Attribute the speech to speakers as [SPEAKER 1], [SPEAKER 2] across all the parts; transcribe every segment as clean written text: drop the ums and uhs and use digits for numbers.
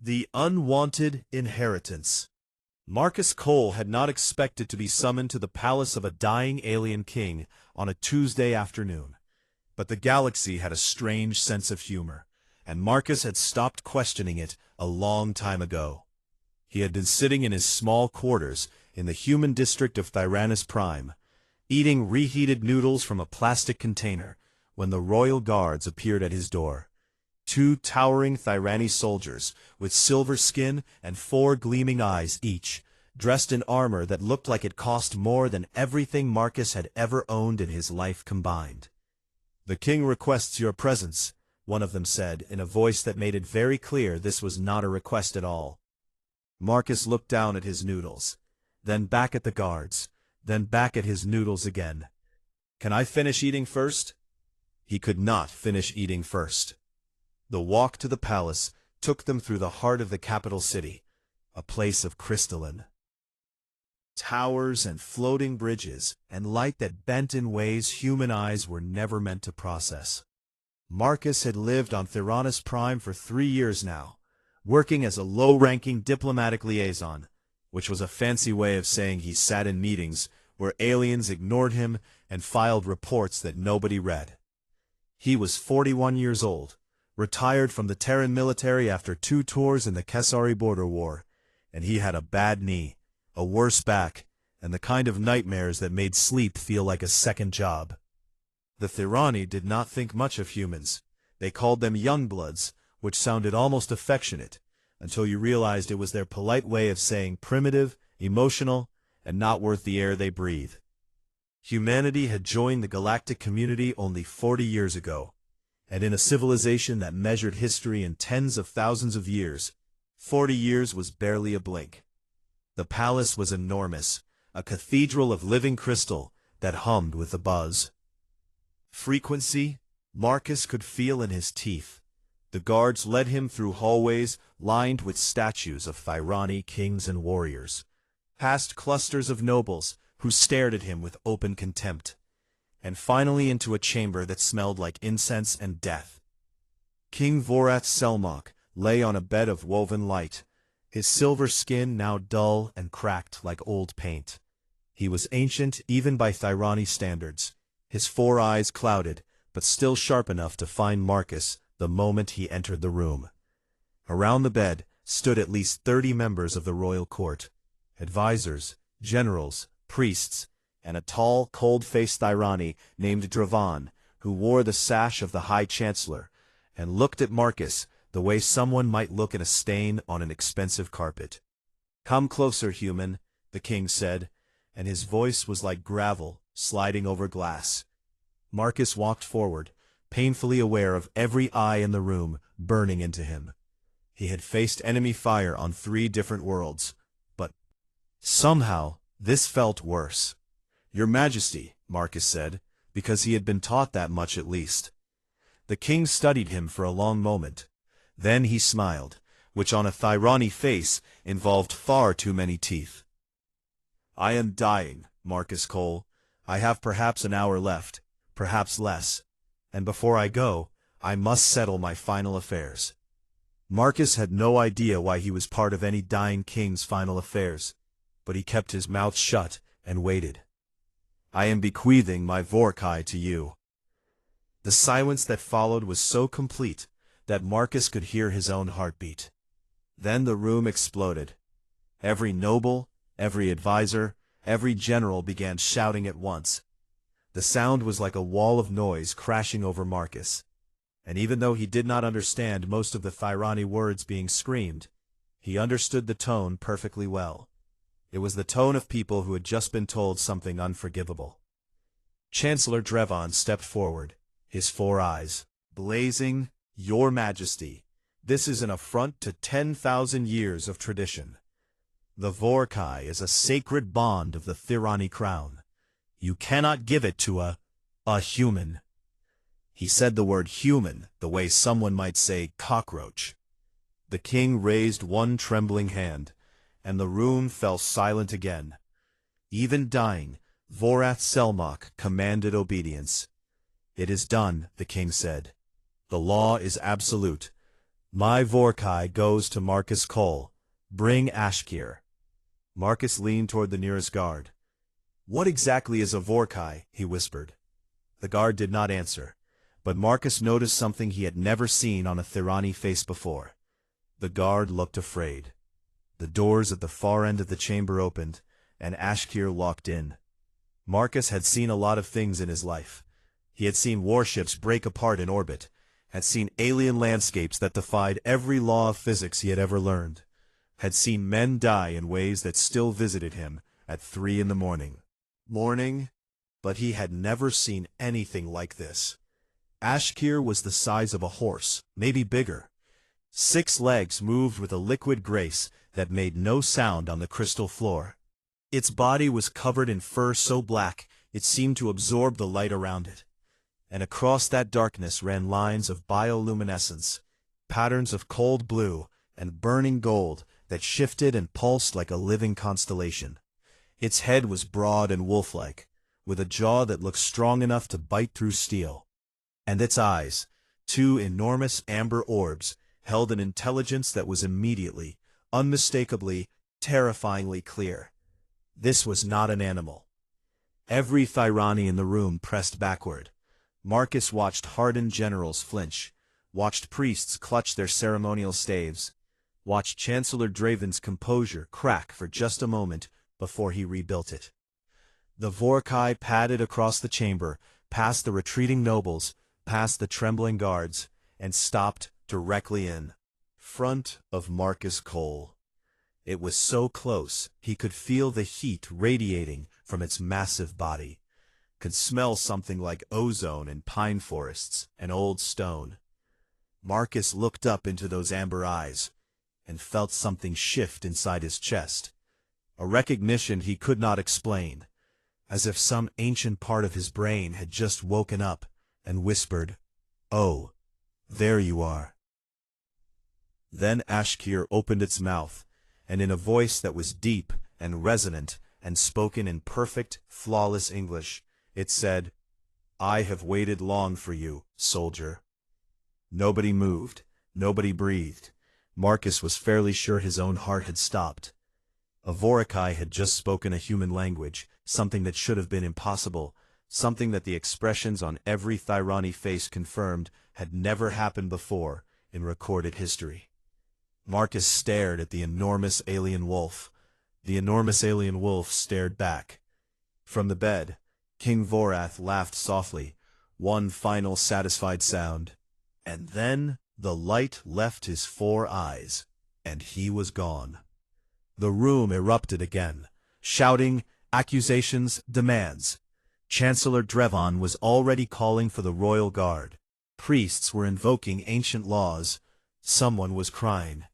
[SPEAKER 1] The unwanted inheritance. Marcus Cole had not expected to be summoned to the palace of a dying alien king on a Tuesday afternoon. But the galaxy had a strange sense of humor, and Marcus had stopped questioning it a long time ago. He had been sitting in his small quarters in the human district of Tyrannus Prime, eating reheated noodles from a plastic container, when the royal guards appeared at his door. 2 towering Tyrani soldiers, with silver skin and 4 gleaming eyes each, dressed in armor that looked like it cost more than everything Marcus had ever owned in his life combined. "The king requests your presence," one of them said, in a voice that made it very clear this was not a request at all. Marcus looked down at his noodles, then back at the guards, then back at his noodles again. "Can I finish eating first?" He could not finish eating first. The walk to the palace took them through the heart of the capital city, a place of crystalline towers and floating bridges, and light that bent in ways human eyes were never meant to process. Marcus had lived on Tyrannus Prime for 3 years now, working as a low-ranking diplomatic liaison, which was a fancy way of saying he sat in meetings where aliens ignored him and filed reports that nobody read. He was 41 years old, retired from the Terran military after 2 tours in the Kesari border war, and he had a bad knee, a worse back, and the kind of nightmares that made sleep feel like a second job. The Tyrani did not think much of humans. They called them youngbloods, which sounded almost affectionate, until you realized it was their polite way of saying primitive, emotional, and not worth the air they breathe. Humanity had joined the galactic community only 40 years ago, and in a civilization that measured history in tens of thousands of years, 40 years was barely a blink. The palace was enormous, a cathedral of living crystal that hummed with a buzz. Frequency, Marcus could feel in his teeth. The guards led him through hallways lined with statues of Tyrani kings and warriors, past clusters of nobles who stared at him with open contempt, and finally into a chamber that smelled like incense and death. King Vorath Selmok lay on a bed of woven light, his silver skin now dull and cracked like old paint. He was ancient even by Tyrani standards, his 4 eyes clouded, but still sharp enough to find Marcus the moment he entered the room. Around the bed stood at least 30 members of the royal court, advisors, generals, priests, and a tall, cold-faced Tyrani named Dravan, who wore the sash of the High Chancellor, and looked at Marcus the way someone might look at a stain on an expensive carpet. "Come closer, human," the king said, and his voice was like gravel sliding over glass. Marcus walked forward, painfully aware of every eye in the room burning into him. He had faced enemy fire on 3 different worlds, but somehow this felt worse. "Your Majesty," Marcus said, because he had been taught that much at least. The king studied him for a long moment. Then he smiled, which on a Tyrani face involved far too many teeth. "I am dying, Marcus Cole. I have perhaps an hour left, perhaps less. And before I go, I must settle my final affairs." Marcus had no idea why he was part of any dying king's final affairs, but he kept his mouth shut and waited. "I am bequeathing my Vorkai to you." The silence that followed was so complete that Marcus could hear his own heartbeat. Then the room exploded. Every noble, every advisor, every general began shouting at once. The sound was like a wall of noise crashing over Marcus, and even though he did not understand most of the Tyrani words being screamed, he understood the tone perfectly well. It was the tone of people who had just been told something unforgivable. Chancellor Dravan stepped forward, his 4 eyes blazing. "Your Majesty, this is an affront to 10,000 years of tradition. The Vorkai is a sacred bond of the Tyrani crown. You cannot give it to a human." He said the word human the way someone might say cockroach. The king raised one trembling hand, and the room fell silent again. Even dying, Vorath Selmok commanded obedience. "It is done," the king said. "The law is absolute. My Vorkai goes to Marcus Cole. Bring Ashkir. Marcus leaned toward the nearest guard. What exactly is a Vorkai? He whispered. The guard did not answer, but Marcus noticed something he had never seen on a Thirani face before. The guard looked afraid. The doors at the far end of the chamber opened, and Ashkir walked in. Marcus had seen a lot of things in his life. He had seen warships break apart in orbit, had seen alien landscapes that defied every law of physics he had ever learned, had seen men die in ways that still visited him at 3 in the morning. But he had never seen anything like this. Ashkir was the size of a horse, maybe bigger. 6 legs moved with a liquid grace that made no sound on the crystal floor. Its body was covered in fur so black it seemed to absorb the light around it. And across that darkness ran lines of bioluminescence, patterns of cold blue and burning gold that shifted and pulsed like a living constellation. Its head was broad and wolf-like, with a jaw that looked strong enough to bite through steel. And its eyes, 2 enormous amber orbs, held an intelligence that was immediately, unmistakably, terrifyingly clear. This was not an animal. Every Thyrani in the room pressed backward. Marcus watched hardened generals flinch, watched priests clutch their ceremonial staves, watched Chancellor Draven's composure crack for just a moment before he rebuilt it. The Vorkai padded across the chamber, past the retreating nobles, past the trembling guards, and stopped directly in front of Marcus Cole. It was so close he could feel the heat radiating from its massive body, could smell something like ozone in pine forests and old stone. Marcus looked up into those amber eyes and felt something shift inside his chest, a recognition he could not explain, as if some ancient part of his brain had just woken up and whispered, "Oh, there you are." Then Ashkir opened its mouth, and in a voice that was deep and resonant and spoken in perfect, flawless English, it said, "I have waited long for you, soldier." Nobody moved, nobody breathed. Marcus was fairly sure his own heart had stopped. A Vorkai had just spoken a human language, something that should have been impossible, something that the expressions on every Thyrani face confirmed had never happened before in recorded history. Marcus stared at the enormous alien wolf. The enormous alien wolf stared back. From the bed, King Vorath laughed softly, one final satisfied sound, and then the light left his 4 eyes, and he was gone. The room erupted again, shouting, accusations, demands. Chancellor Drevon was already calling for the royal guard. Priests were invoking ancient laws. Someone was crying.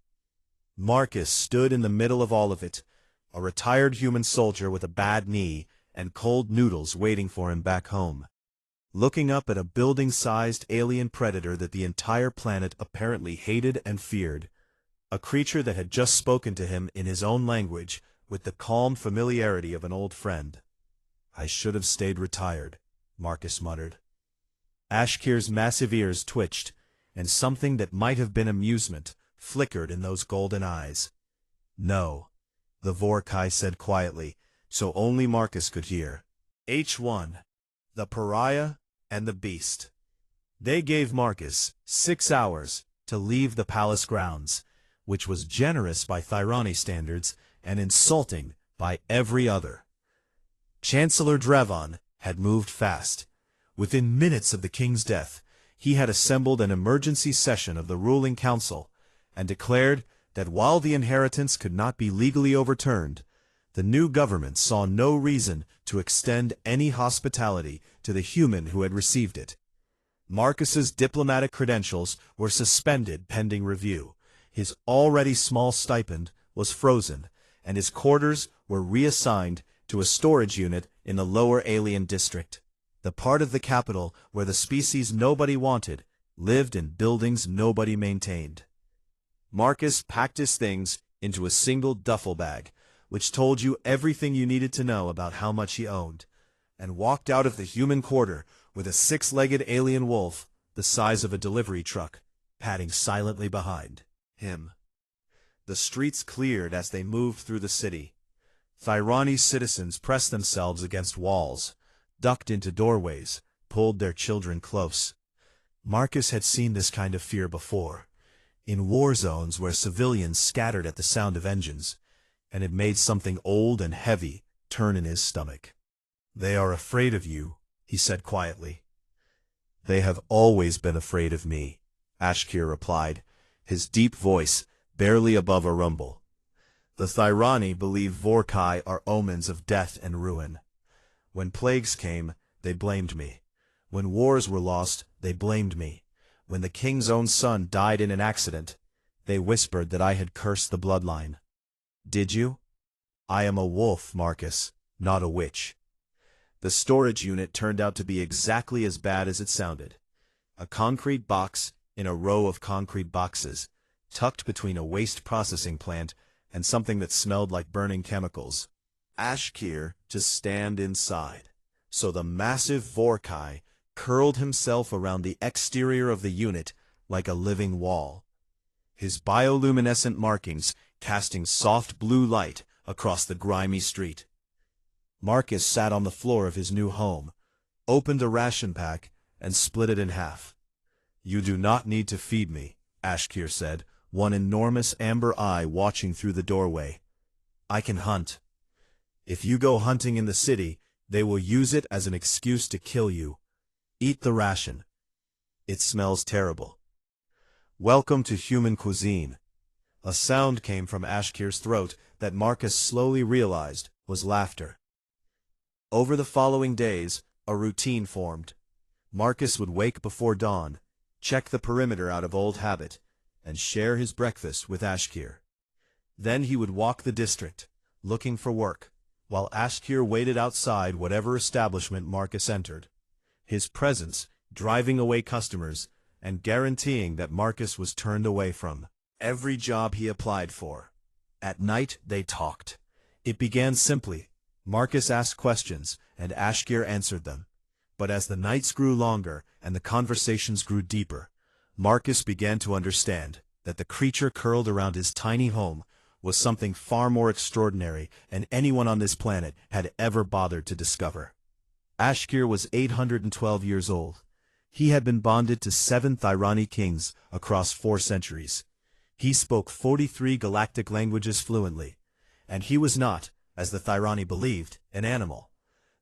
[SPEAKER 1] Marcus stood in the middle of all of it, a retired human soldier with a bad knee and cold noodles waiting for him back home, looking up at a building-sized alien predator that the entire planet apparently hated and feared, a creature that had just spoken to him in his own language with the calm familiarity of an old friend. "I should have stayed retired," Marcus muttered. Ashkir's massive ears twitched, and something that might have been amusement flickered in those golden eyes. "No," the Vorkai said quietly, so only Marcus could hear. H1, the Pariah, and the Beast. They gave Marcus 6 hours to leave the palace grounds, which was generous by Thyrani standards and insulting by every other. Chancellor Drevon had moved fast. Within minutes of the king's death, he had assembled an emergency session of the ruling council and declared that while the inheritance could not be legally overturned, the new government saw no reason to extend any hospitality to the human who had received it. Marcus's diplomatic credentials were suspended pending review. His already small stipend was frozen, and his quarters were reassigned to a storage unit in the lower alien district, the part of the capital where the species nobody wanted lived in buildings nobody maintained. Marcus packed his things into a single duffel bag, which told you everything you needed to know about how much he owned, and walked out of the human quarter with a 6-legged alien wolf the size of a delivery truck padding silently behind him. The streets cleared as they moved through the city. Thyrani's citizens pressed themselves against walls, ducked into doorways, pulled their children close. Marcus had seen this kind of fear before, in war zones where civilians scattered at the sound of engines, and it made something old and heavy turn in his stomach. "They are afraid of you," he said quietly. "They have always been afraid of me," Ashkir replied, his deep voice barely above a rumble. "The Thyrani believe Vorkai are omens of death and ruin. When plagues came, they blamed me. When wars were lost, they blamed me. When the king's own son died in an accident, they whispered that I had cursed the bloodline. Did you? I am a wolf, Marcus, not a witch." The storage unit turned out to be exactly as bad as it sounded. A concrete box in a row of concrete boxes, tucked between a waste processing plant and something that smelled like burning chemicals. Ashkir to stand inside. So the massive Vorkai curled himself around the exterior of the unit like a living wall, his bioluminescent markings casting soft blue light across the grimy street. Marcus sat on the floor of his new home, opened a ration pack, and split it in half. "You do not need to feed me," Ashkir said, one enormous amber eye watching through the doorway. "I can hunt. If you go hunting in the city, they will use it as an excuse to kill you. Eat the ration. It smells terrible." "Welcome to human cuisine." A sound came from Ashkir's throat that Marcus slowly realized was laughter. Over the following days, a routine formed. Marcus would wake before dawn, check the perimeter out of old habit, and share his breakfast with Ashkir. Then he would walk the district, looking for work, while Ashkir waited outside whatever establishment Marcus entered, his presence driving away customers and guaranteeing that Marcus was turned away from every job he applied for. At night they talked. It began simply. Marcus asked questions, and Ashkir answered them. But as the nights grew longer and the conversations grew deeper, Marcus began to understand that the creature curled around his tiny home was something far more extraordinary than anyone on this planet had ever bothered to discover. Ashkir was 812 years old. He had been bonded to 7 Thyrani kings across 4 centuries. He spoke 43 galactic languages fluently, and he was not, as the Thyrani believed, an animal.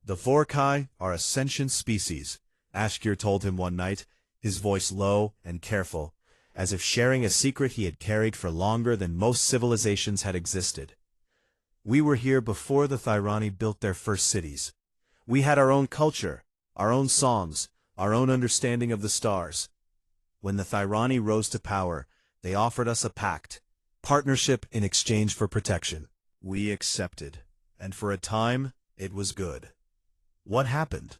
[SPEAKER 1] "The Vorkai are a sentient species," Ashkir told him one night, his voice low and careful, as if sharing a secret he had carried for longer than most civilizations had existed. "We were here before the Thyrani built their first cities. We had our own culture, our own songs, our own understanding of the stars. When the Thyrani rose to power, they offered us a pact, partnership in exchange for protection. We accepted, and for a time, it was good. What happened?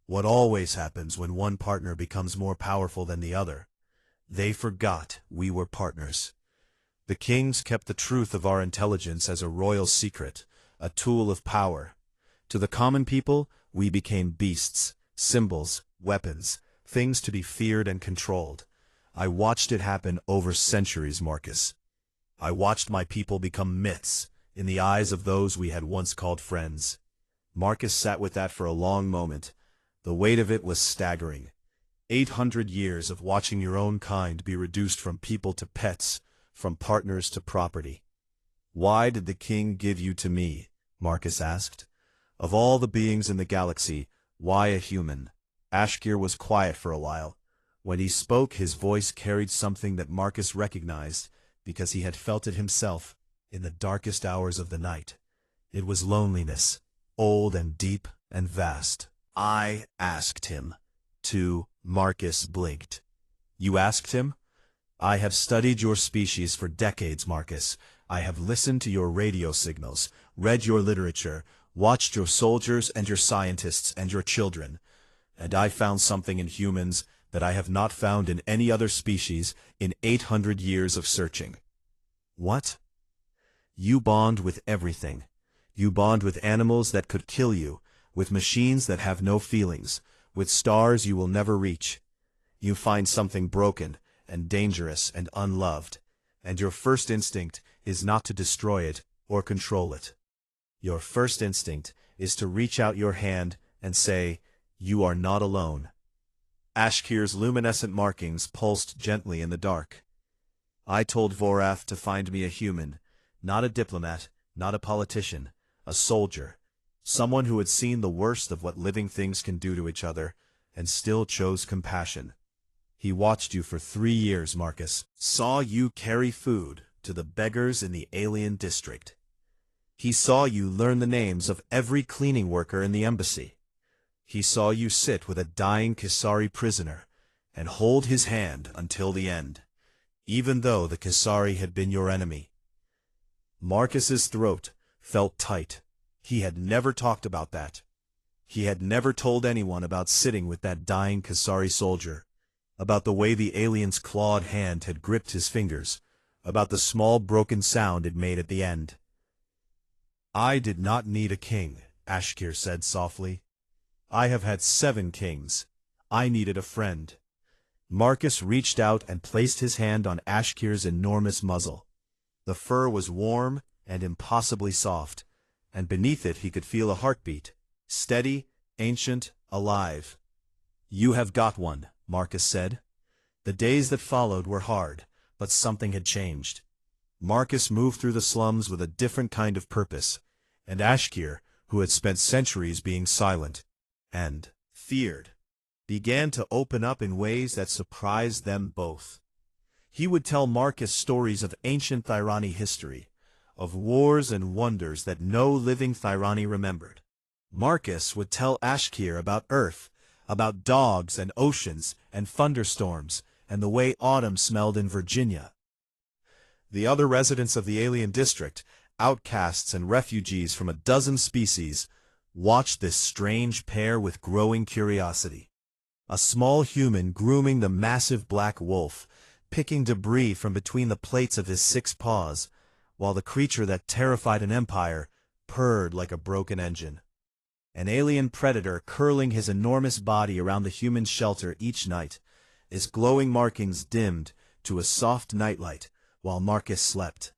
[SPEAKER 1] What always happens when one partner becomes more powerful than the other. They forgot we were partners. The kings kept the truth of our intelligence as a royal secret, a tool of power. To the common people, we became beasts, symbols, weapons, things to be feared and controlled. I watched it happen over centuries, Marcus. I watched my people become myths in the eyes of those we had once called friends." Marcus sat with that for a long moment. The weight of it was staggering. 800 years of watching your own kind be reduced from people to pets, from partners to property. "Why did the king give you to me?" Marcus asked. "Of all the beings in the galaxy, why a human?" Ashkir was quiet for a while. When he spoke, his voice carried something that Marcus recognized because he had felt it himself in the darkest hours of the night. It was loneliness, old and deep and vast. "I asked him to," Marcus blinked. "You asked him?" "I have studied your species for decades, Marcus. I have listened to your radio signals, read your literature, watched your soldiers and your scientists and your children, and I found something in humans that I have not found in any other species in 800 years of searching." "What?" "You bond with everything. You bond with animals that could kill you, with machines that have no feelings, with stars you will never reach. You find something broken, and dangerous and unloved, and your first instinct is not to destroy it or control it. Your first instinct is to reach out your hand and say, "You are not alone." Ashkir's luminescent markings pulsed gently in the dark. "I told Vorath to find me a human, not a diplomat, not a politician, a soldier, someone who had seen the worst of what living things can do to each other, and still chose compassion. He watched you for 3 years, Marcus, saw you carry food to the beggars in the alien district. He saw you learn the names of every cleaning worker in the embassy. He saw you sit with a dying Kisari prisoner and hold his hand until the end, even though the Kisari had been your enemy." Marcus's throat felt tight. He had never talked about that. He had never told anyone about sitting with that dying Kisari soldier, about the way the alien's clawed hand had gripped his fingers, about the small broken sound it made at the end. "I did not need a king," Ashkir said softly. "I have had 7 kings. I needed a friend." Marcus reached out and placed his hand on Ashkir's enormous muzzle. The fur was warm and impossibly soft, and beneath it he could feel a heartbeat, steady, ancient, alive. "You have got one," Marcus said. The days that followed were hard, but something had changed. Marcus moved through the slums with a different kind of purpose, and Ashkir, who had spent centuries being silent and feared, began to open up in ways that surprised them both. He would tell Marcus stories of ancient Thyrani history, of wars and wonders that no living Thyrani remembered. Marcus would tell Ashkir about Earth, about dogs and oceans and thunderstorms, and the way autumn smelled in Virginia. The other residents of the alien district, outcasts and refugees from a dozen species, watched this strange pair with growing curiosity. A small human grooming the massive black wolf, picking debris from between the plates of his 6 paws, while the creature that terrified an empire purred like a broken engine. An alien predator curling his enormous body around the human shelter each night, his glowing markings dimmed to a soft nightlight while Marcus slept.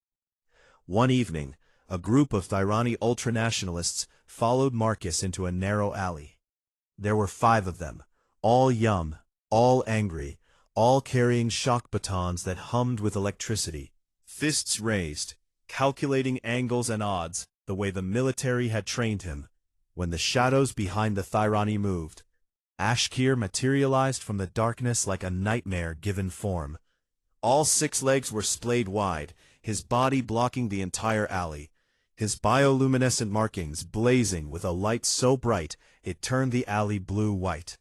[SPEAKER 1] One evening, a group of Thyrani ultranationalists followed Marcus into a narrow alley. There were 5 of them, all young, all angry, all carrying shock batons that hummed with electricity, fists raised, calculating angles and odds the way the military had trained him. When the shadows behind the Thyrani moved, Ashkir materialized from the darkness like a nightmare given form. All 6 legs were splayed wide, his body blocking the entire alley, his bioluminescent markings blazing with a light so bright it turned the alley blue-white.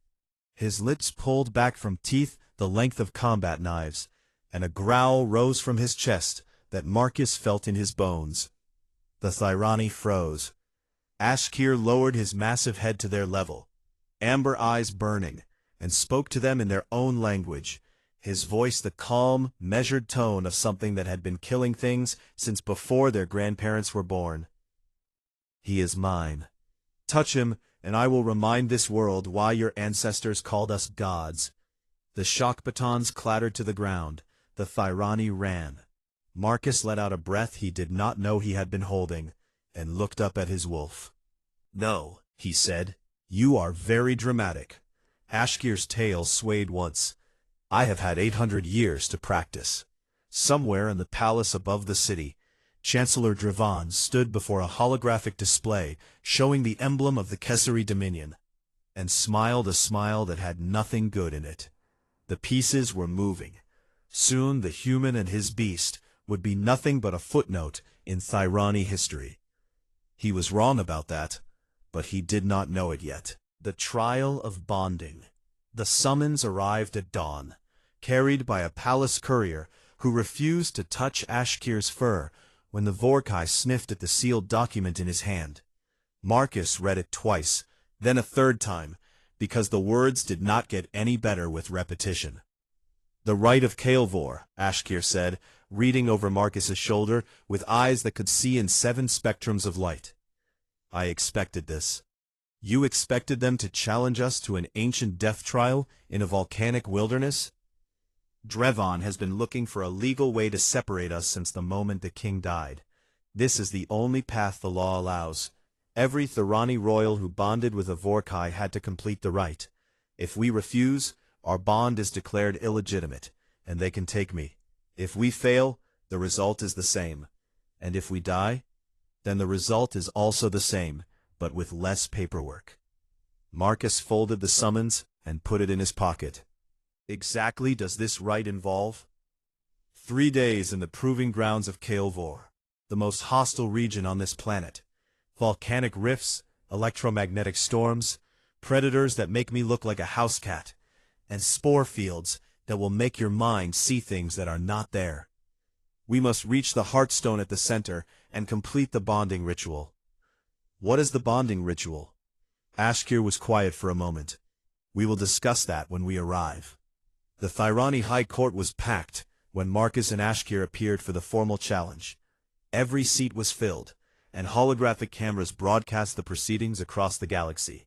[SPEAKER 1] His lips pulled back from teeth the length of combat knives, and a growl rose from his chest that Marcus felt in his bones. The Thyrani froze. Ashkir lowered his massive head to their level, amber eyes burning, and spoke to them in their own language, his voice the calm, measured tone of something that had been killing things since before their grandparents were born. "He is mine. Touch him, and I will remind this world why your ancestors called us gods." The shock batons clattered to the ground. The Thyrani ran. Marcus let out a breath he did not know he had been holding, and looked up at his wolf. "No," he said, "you are very dramatic." Ashkir's tail swayed once. "I have had 800 years to practice." Somewhere in the palace above the city, Chancellor Dravan stood before a holographic display showing the emblem of the Kesari Dominion, and smiled a smile that had nothing good in it. The pieces were moving. Soon the human and his beast would be nothing but a footnote in Thyrani history. He was wrong about that, but he did not know it yet. The trial of bonding. The summons arrived at dawn, carried by a palace courier who refused to touch Ashkir's fur when the Vorkai sniffed at the sealed document in his hand. Marcus read it twice, then a 3rd time, because the words did not get any better with repetition. "The right of Kael'vor," Ashkir said, reading over Marcus's shoulder with eyes that could see in 7 spectrums of light. "I expected this. You expected them to challenge us to an ancient death trial in a volcanic wilderness?" Drevon has been looking for a legal way to separate us since the moment the king died. This is the only path the law allows. Every Thirani royal who bonded with a Vorkai had to complete the rite. If we refuse, our bond is declared illegitimate, and they can take me. If we fail, the result is the same. And if we die, then the result is also the same, but with less paperwork. Marcus folded the summons and put it in his pocket. Exactly does this rite involve? 3 days in the proving grounds of Kael'vor, the most hostile region on this planet. Volcanic rifts, electromagnetic storms, predators that make me look like a house cat, and spore fields that will make your mind see things that are not there. We must reach the Heartstone at the center and complete the bonding ritual. What is the bonding ritual? Ashkir was quiet for a moment. We will discuss that when we arrive. The Thirani High Court was packed when Marcus and Ashkir appeared for the formal challenge. Every seat was filled, and holographic cameras broadcast the proceedings across the galaxy.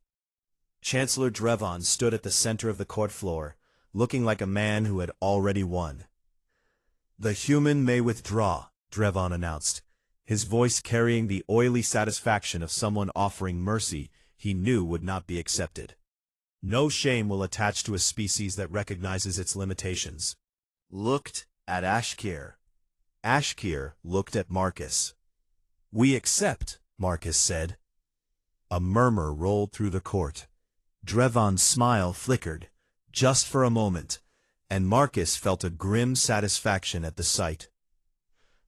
[SPEAKER 1] Chancellor Drevon stood at the center of the court floor, looking like a man who had already won. "The human may withdraw," Drevon announced, his voice carrying the oily satisfaction of someone offering mercy he knew would not be accepted. No shame will attach to a species that recognizes its limitations. Looked at Ashkir. Ashkir looked at Marcus. "We accept," Marcus said. A murmur rolled through the court. Drevon's smile flickered, just for a moment, and Marcus felt a grim satisfaction at the sight.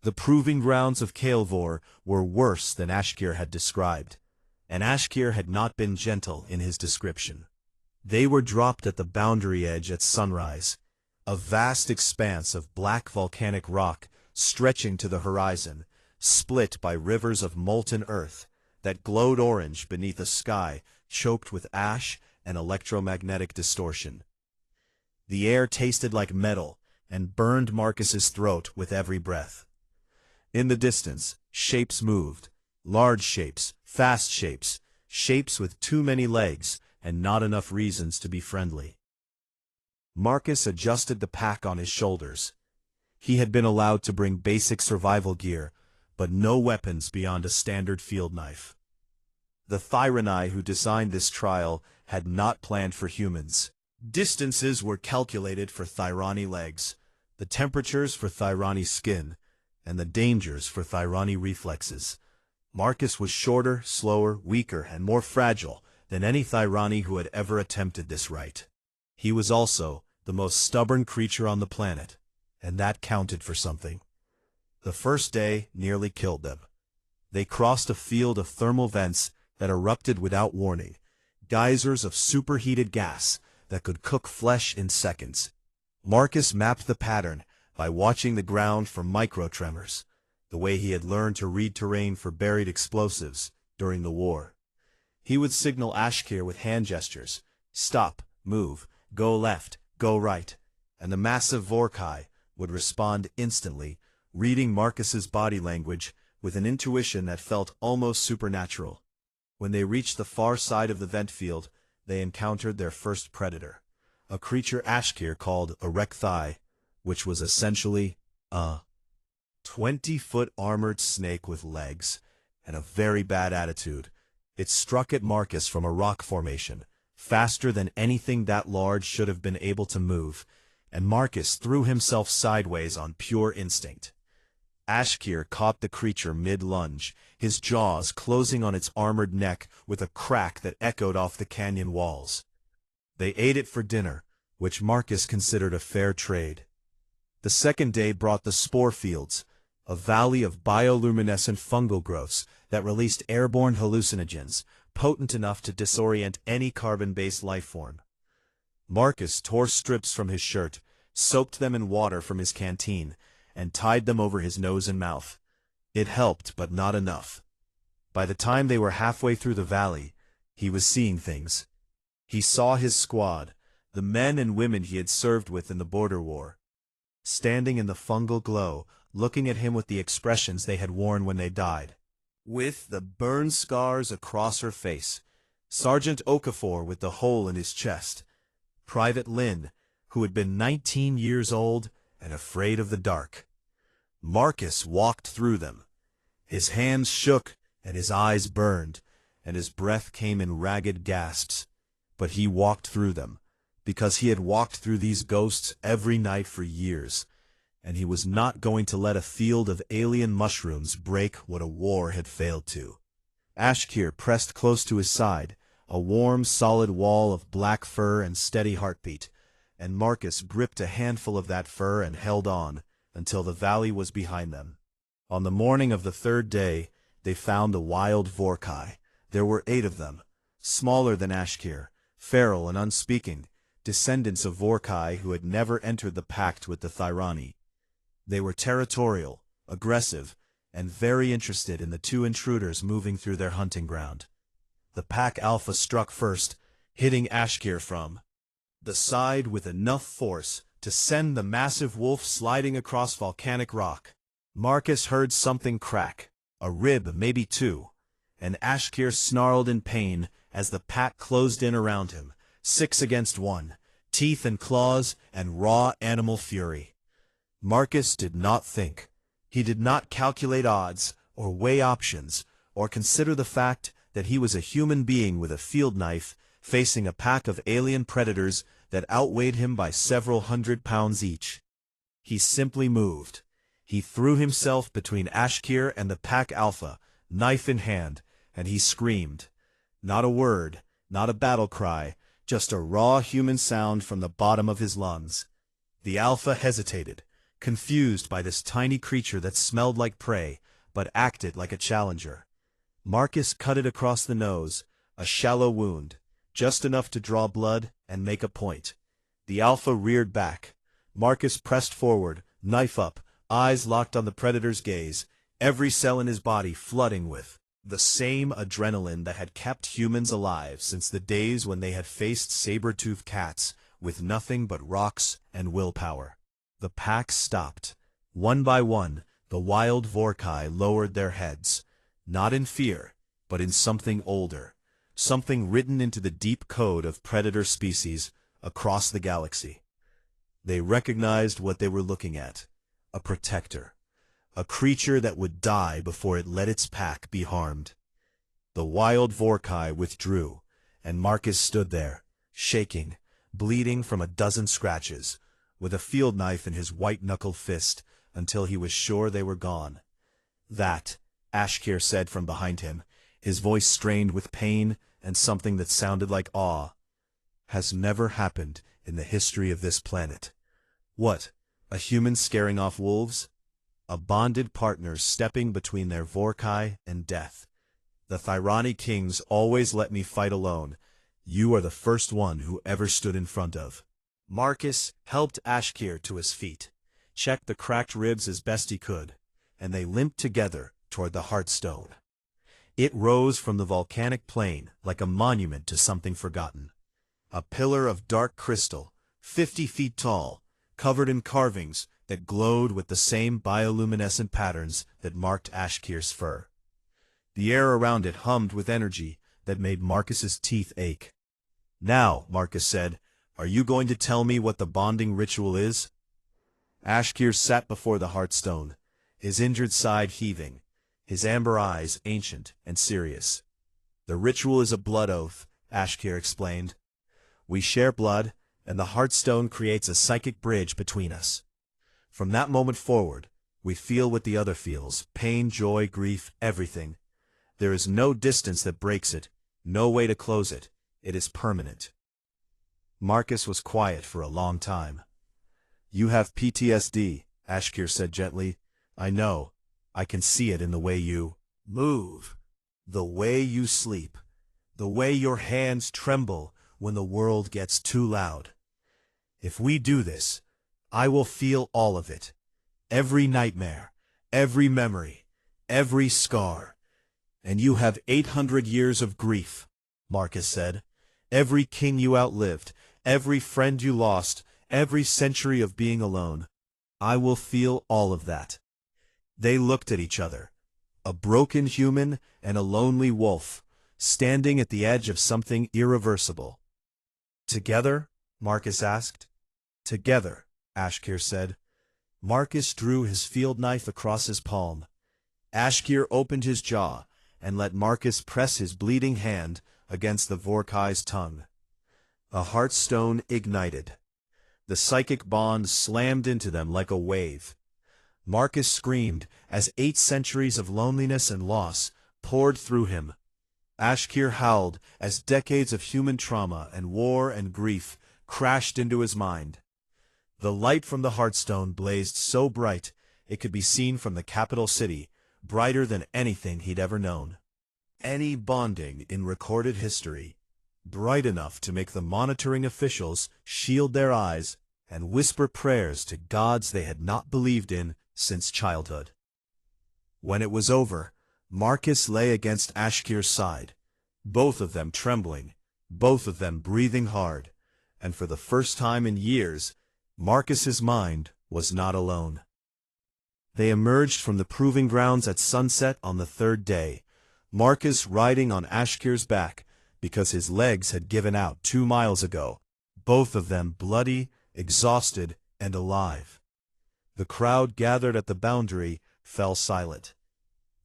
[SPEAKER 1] The proving grounds of Kael'vor were worse than Ashkir had described, and Ashkir had not been gentle in his description. They were dropped at the boundary edge at sunrise, a vast expanse of black volcanic rock stretching to the horizon, split by rivers of molten earth that glowed orange beneath a sky choked with ash and electromagnetic distortion. The air tasted like metal and burned Marcus's throat with every breath. In the distance, shapes moved, large shapes, fast shapes, shapes with too many legs and not enough reasons to be friendly. Marcus adjusted the pack on his shoulders. He had been allowed to bring basic survival gear, but no weapons beyond a standard field knife. The Thirani who designed this trial had not planned for humans. Distances were calculated for Thirani legs, the temperatures for Thirani skin, and the dangers for Thirani reflexes. Marcus was shorter, slower, weaker, and more fragile than any Thirani who had ever attempted this rite. He was also the most stubborn creature on the planet, and that counted for something. The first day nearly killed them. They crossed a field of thermal vents that erupted without warning, geysers of superheated gas that could cook flesh in seconds. Marcus mapped the pattern by watching the ground for microtremors, the way he had learned to read terrain for buried explosives during the war. He would signal Ashkir with hand gestures, stop, move, go left, go right, and the massive Vorkai would respond instantly, reading Marcus's body language with an intuition that felt almost supernatural. When they reached the far side of the vent field, they encountered their first predator, a creature Ashkir called a Rek'Thai, which was essentially a 20-foot armored snake with legs and a very bad attitude. It struck at Marcus from a rock formation, faster than anything that large should have been able to move, and Marcus threw himself sideways on pure instinct. Ashkir caught the creature mid-lunge, his jaws closing on its armored neck with a crack that echoed off the canyon walls. They ate it for dinner, which Marcus considered a fair trade. The second day brought the spore fields, a valley of bioluminescent fungal growths that released airborne hallucinogens, potent enough to disorient any carbon-based life form. Marcus tore strips from his shirt, soaked them in water from his canteen, and tied them over his nose and mouth. It helped, but not enough. By the time they were halfway through the valley, he was seeing things. He saw his squad, the men and women he had served with in the border war, standing in the fungal glow, looking at him with the expressions they had worn when they died. With the burn scars across her face, Sergeant Okafor with the hole in his chest, Private Lin, who had been 19 years old and afraid of the dark. Marcus walked through them. His hands shook and his eyes burned, and his breath came in ragged gasps. But he walked through them, because he had walked through these ghosts every night for years, and he was not going to let a field of alien mushrooms break what a war had failed to. Ashkir pressed close to his side, a warm, solid wall of black fur and steady heartbeat, and Marcus gripped a handful of that fur and held on until the valley was behind them. On the morning of the third day, they found the wild Vorkai. There were 8 of them, smaller than Ashkir, feral and unspeaking, descendants of Vorkai who had never entered the pact with the Thyrani. They were territorial, aggressive, and very interested in the 2 intruders moving through their hunting ground. The pack alpha struck first, hitting Ashkir from the side with enough force to send the massive wolf sliding across volcanic rock. Marcus heard something crack, a rib, maybe 2, and Ashkir snarled in pain as the pack closed in around him, 6 against 1, teeth and claws and raw animal fury. Marcus did not think. He did not calculate odds, or weigh options, or consider the fact that he was a human being with a field knife facing a pack of alien predators that outweighed him by several hundred pounds each. He simply moved. He threw himself between Ashkir and the pack alpha, knife in hand, and he screamed. Not a word, not a battle cry, just a raw human sound from the bottom of his lungs. The alpha hesitated, confused by this tiny creature that smelled like prey, but acted like a challenger. Marcus cut it across the nose, a shallow wound, just enough to draw blood and make a point. The alpha reared back. Marcus pressed forward, knife up, eyes locked on the predator's gaze, every cell in his body flooding with the same adrenaline that had kept humans alive since the days when they had faced saber-toothed cats with nothing but rocks and willpower. The pack stopped. One by one, the wild Vorkai lowered their heads, not in fear, but in something older, something written into the deep code of predator species across the galaxy. They recognized what they were looking at, a protector, a creature that would die before it let its pack be harmed. The wild Vorkai withdrew, and Marcus stood there, shaking, bleeding from a dozen scratches, with a field knife in his white-knuckled fist, until he was sure they were gone. That, Ashkir said from behind him, his voice strained with pain and something that sounded like awe, has never happened in the history of this planet. What, a human scaring off wolves? A bonded partner stepping between their Vorkai and death. The Thyrani kings always let me fight alone. You are the first one who ever stood in front of. Marcus helped Ashkir to his feet, checked the cracked ribs as best he could, and they limped together toward the Heartstone. It rose from the volcanic plain like a monument to something forgotten. A pillar of dark crystal, 50 feet tall, covered in carvings that glowed with the same bioluminescent patterns that marked Ashkir's fur. The air around it hummed with energy that made Marcus's teeth ache. Now, Marcus said, are you going to tell me what the bonding ritual is? Ashkir sat before the Heartstone, his injured side heaving, his amber eyes ancient and serious. The ritual is a blood oath, Ashkir explained. We share blood, and the Heartstone creates a psychic bridge between us. From that moment forward, we feel what the other feels, pain, joy, grief, everything. There is no distance that breaks it, no way to close it. It is permanent. Marcus was quiet for a long time. You have PTSD, Ashkir said gently. I know. I can see it in the way you move, the way you sleep, the way your hands tremble when the world gets too loud. If we do this, I will feel all of it. Every nightmare, every memory, every scar. And you have 800 years of grief, Marcus said. Every king you outlived, every friend you lost, every century of being alone. I will feel all of that. They looked at each other, a broken human and a lonely wolf, standing at the edge of something irreversible. Together? Marcus asked. Together, Ashkir said. Marcus drew his field knife across his palm. Ashkir opened his jaw and let Marcus press his bleeding hand against the Vorkai's tongue. A heartstone ignited. The psychic bond slammed into them like a wave. Marcus screamed as 8 centuries of loneliness and loss poured through him. Ashkir howled as decades of human trauma and war and grief crashed into his mind. The light from the Heartstone blazed so bright it could be seen from the capital city, brighter than anything he'd ever known. Any bonding in recorded history, bright enough to make the monitoring officials shield their eyes and whisper prayers to gods they had not believed in since childhood. When it was over, Marcus lay against Ashkir's side, both of them trembling, both of them breathing hard, and for the first time in years, Marcus's mind was not alone. They emerged from the proving grounds at sunset on the 3rd day, Marcus riding on Ashkir's back because his legs had given out 2 miles ago, both of them bloody, exhausted, and alive. The crowd gathered at the boundary fell silent.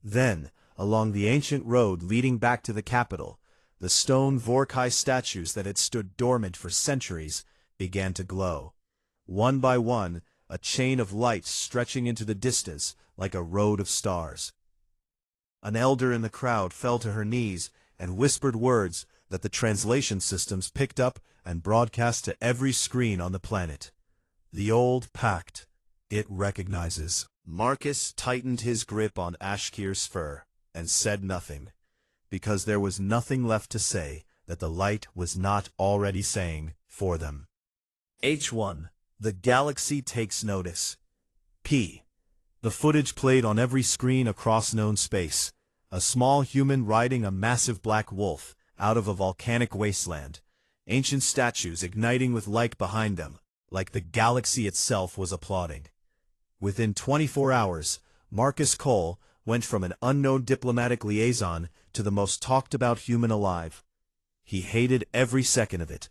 [SPEAKER 1] Then, along the ancient road leading back to the capital, the stone Vorkai statues that had stood dormant for centuries began to glow. One by one, a chain of light stretching into the distance like a road of stars. An elder in the crowd fell to her knees and whispered words that the translation systems picked up and broadcast to every screen on the planet. The old pact, it recognizes. Marcus tightened his grip on Ashkir's fur and said nothing, because there was nothing left to say that the light was not already saying for them. H1. The galaxy takes notice. P. The footage played on every screen across known space. A small human riding a massive black wolf out of a volcanic wasteland. Ancient statues igniting with light behind them, like the galaxy itself was applauding. Within 24 hours, Marcus Cole went from an unknown diplomatic liaison to the most talked-about human alive. He hated every second of it.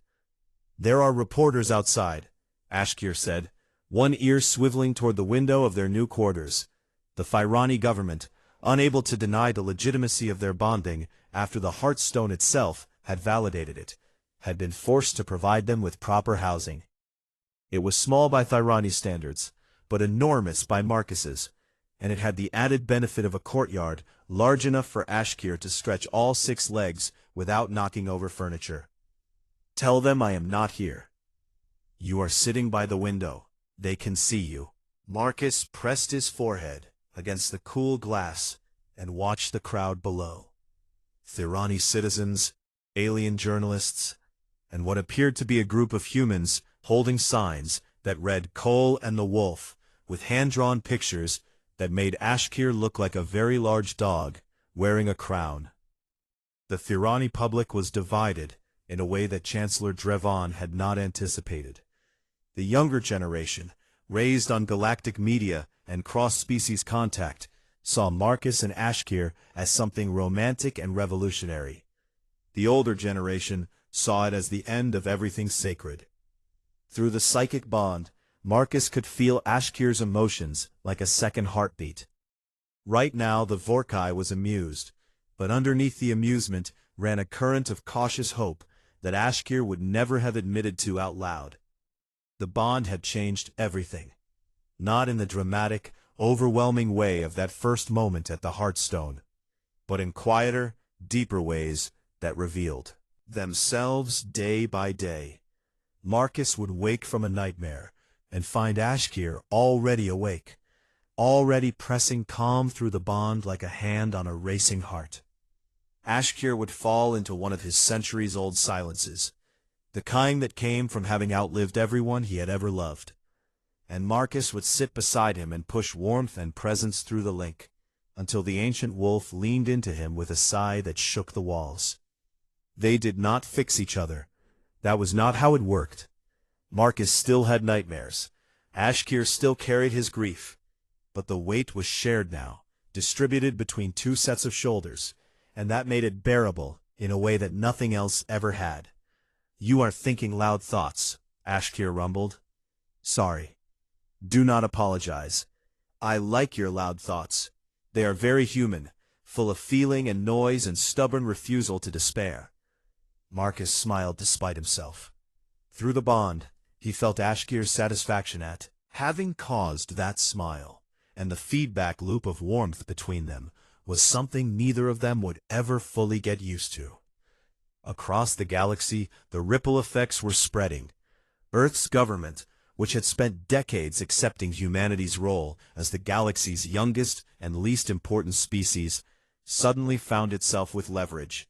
[SPEAKER 1] "There are reporters outside," Ashkir said, one ear swiveling toward the window of their new quarters. The Firani government, unable to deny the legitimacy of their bonding after the Heartstone itself had validated it, had been forced to provide them with proper housing. It was small by Firani standards, but enormous by Marcus's, and it had the added benefit of a courtyard large enough for Ashkir to stretch all 6 legs without knocking over furniture. "Tell them I am not here. You are sitting by the window. They can see you." Marcus pressed his forehead against the cool glass and watched the crowd below. Thirani citizens, alien journalists, and what appeared to be a group of humans holding signs that read Cole and the Wolf, with hand-drawn pictures that made Ashkir look like a very large dog wearing a crown. The Thirani public was divided in a way that Chancellor Drevon had not anticipated. The younger generation, raised on galactic media and cross-species contact, saw Marcus and Ashkir as something romantic and revolutionary. The older generation saw it as the end of everything sacred. Through the psychic bond, Marcus could feel Ashkir's emotions like a second heartbeat. Right now the Vorkai was amused, but underneath the amusement ran a current of cautious hope that Ashkir would never have admitted to out loud. The bond had changed everything. Not in the dramatic, overwhelming way of that first moment at the Heartstone, but in quieter, deeper ways that revealed themselves day by day. Marcus would wake from a nightmare and find Ashkir already awake, already pressing calm through the bond like a hand on a racing heart. Ashkir would fall into one of his centuries-old silences, the kind that came from having outlived everyone he had ever loved. And Marcus would sit beside him and push warmth and presence through the link, until the ancient wolf leaned into him with a sigh that shook the walls. They did not fix each other. That was not how it worked. Marcus still had nightmares. Ashkir still carried his grief. But the weight was shared now, distributed between 2 sets of shoulders, and that made it bearable in a way that nothing else ever had. "You are thinking loud thoughts," Ashkir rumbled. Sorry. Do not apologize. I like your loud thoughts. They are very human, full of feeling and noise and stubborn refusal to despair. Marcus smiled despite himself. Through the bond, he felt Ashkir's satisfaction at having caused that smile, and the feedback loop of warmth between them was something neither of them would ever fully get used to. Across the galaxy, the ripple effects were spreading. Earth's government, which had spent decades accepting humanity's role as the galaxy's youngest and least important species, suddenly found itself with leverage.